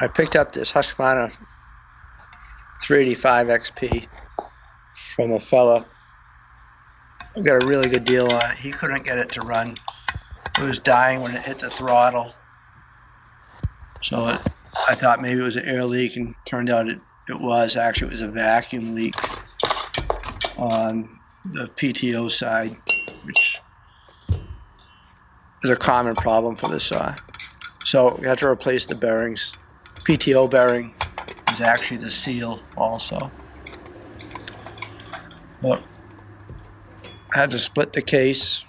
I picked up this Husqvarna 385XP from a fella. I got a really good deal on it. He couldn't get it to run. It was dying when it hit the throttle. So I thought maybe it was an air leak, and turned out it was. Actually, it was a vacuum leak on the PTO side, which is a common problem for this saw. So we had to replace the bearings. PTO bearing is actually the seal also. But I had to split the case.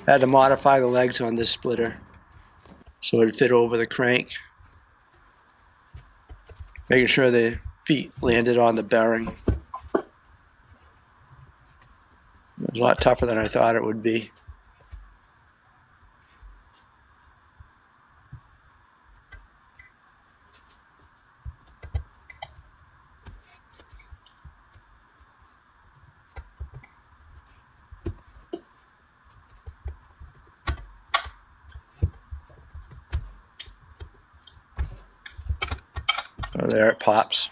I had to modify the legs on this splitter so it'd fit over the crank, making sure the feet landed on the bearing. It was a lot tougher than I thought it would be. So there it pops.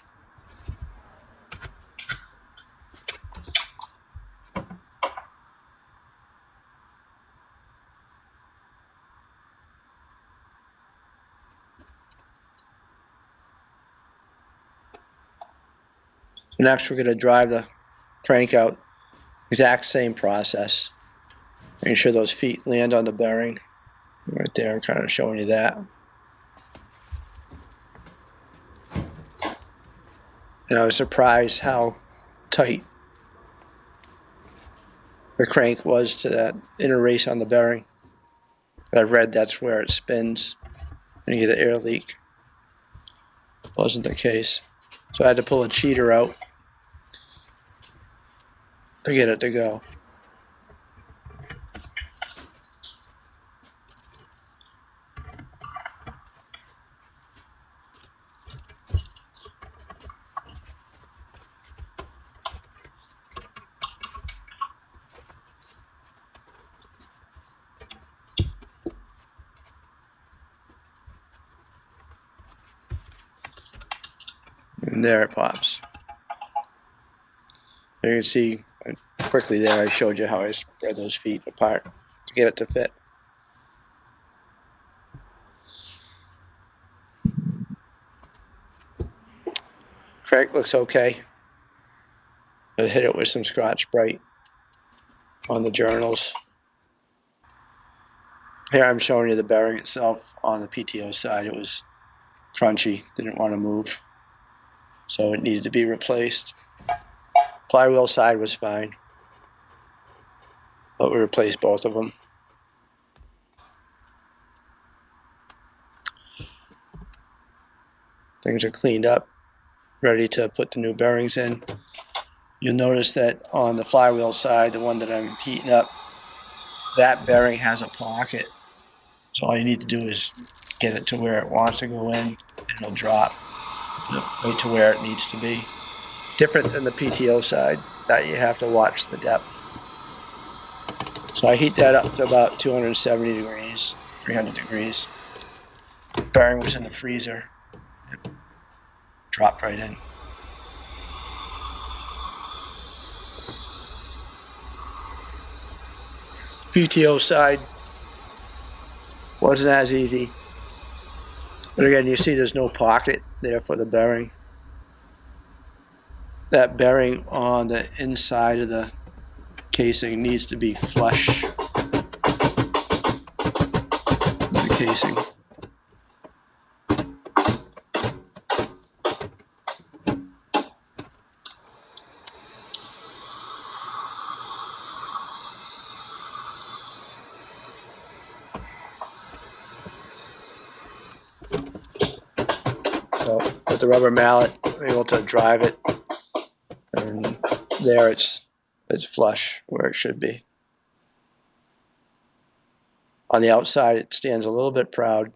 So next we're going to drive the crank out. Exact same process. Making sure those feet land on the bearing. Right there, I'm kind of showing you that. And I was surprised how tight the crank was to that inner race on the bearing. I've read that's where it spins when you get an air leak. Wasn't the case. So I had to pull a cheater out to get it to go. And there it pops. You can see quickly there, I showed you how I spread those feet apart to get it to fit. Crank looks okay. I hit it with some Scotch-Brite on the journals. Here I'm showing you the bearing itself on the PTO side. It was crunchy, didn't want to move, so it needed to be replaced. Flywheel side was fine, but we replaced both of them. Things are cleaned up, ready to put the new bearings in. You'll notice that on the flywheel side, the one that I'm heating up, that bearing has a pocket. So all you need to do is get it to where it wants to go in, and it'll drop right to where it needs to be. Different than the PTO side, that you have to watch the depth. So I heat that up to about 270 degrees, 300 degrees. The bearing was in the freezer. It dropped right in. PTO side wasn't as easy. But again, you see there's no pocket there for the bearing. That bearing on the inside of the casing needs to be flush with the casing. So with the rubber mallet, I'm able to drive it, and there it's flush where it should be. On the outside, it stands a little bit proud.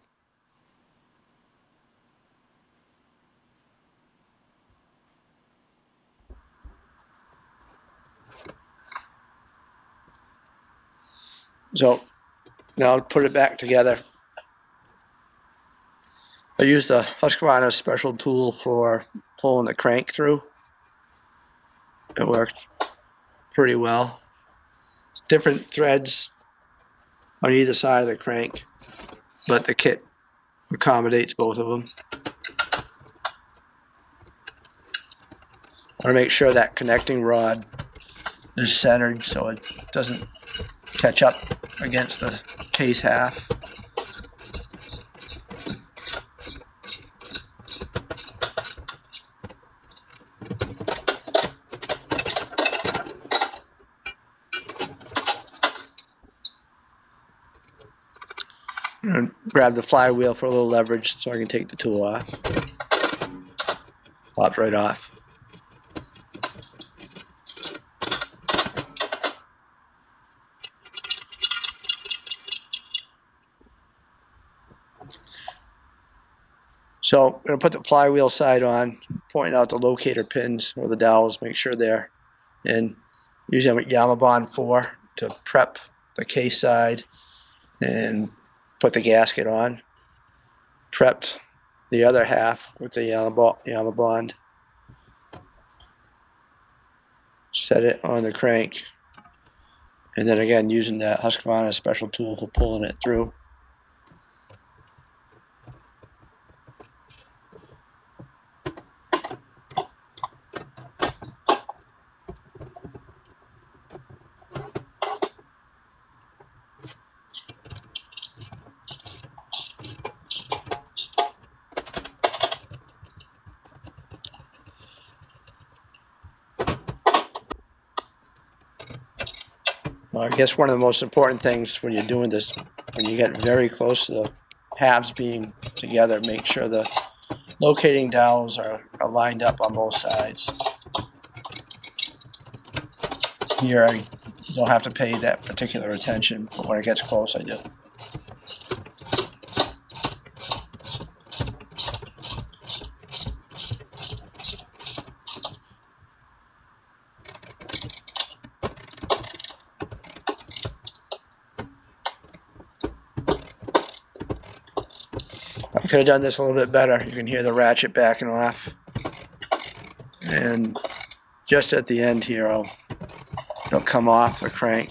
So now I'll put it back together. I used a Husqvarna special tool for pulling the crank through. It worked pretty well. Different threads on either side of the crank, but the kit accommodates both of them. I want to make sure that connecting rod is centered so it doesn't catch up against the case half. I'm going to grab the flywheel for a little leverage so I can take the tool off. Pops right off. So I'm going to put the flywheel side on, pointing out the locator pins or the dowels, make sure they're in. Using a Yamabond 4 to prep the case side and put the gasket on. Prepped the other half with the Yamabond. Set it on the crank. And then again, using that Husqvarna special tool for pulling it through. Well, I guess one of the most important things when you're doing this, when you get very close to the halves being together, make sure the locating dowels are lined up on both sides. Here I don't have to pay that particular attention, but when it gets close I do. I could have done this a little bit better. You can hear the ratchet backing off. And just at the end here, it'll come off the crank.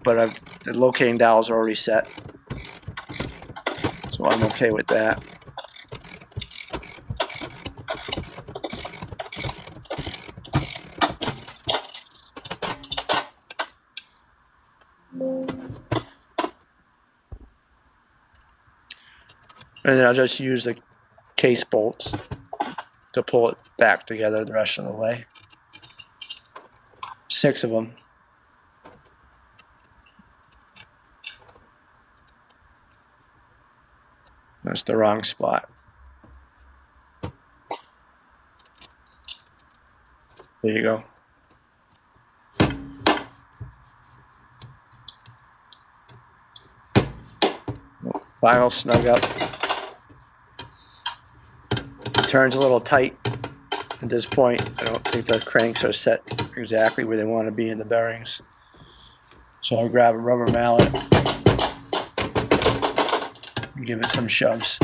But the locating dowels are already set. So I'm okay with that. And then I'll just use the case bolts to pull it back together the rest of the way. 6 of them. That's the wrong spot. There you go. Final snug up. It turns a little tight at this point. I don't think the cranks are set exactly where they want to be in the bearings. So I'll grab a rubber mallet and give it some shoves.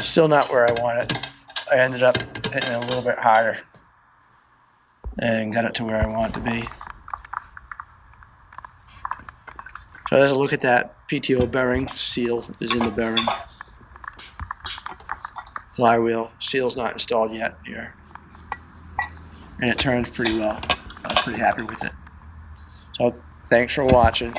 Still not where I want it. I ended up hitting it a little bit harder and got it to where I want it to be. So let's look at that PTO bearing. Seal is in the bearing. Flywheel seal's not installed yet here, and it turns pretty well. I was pretty happy with it. So thanks for watching.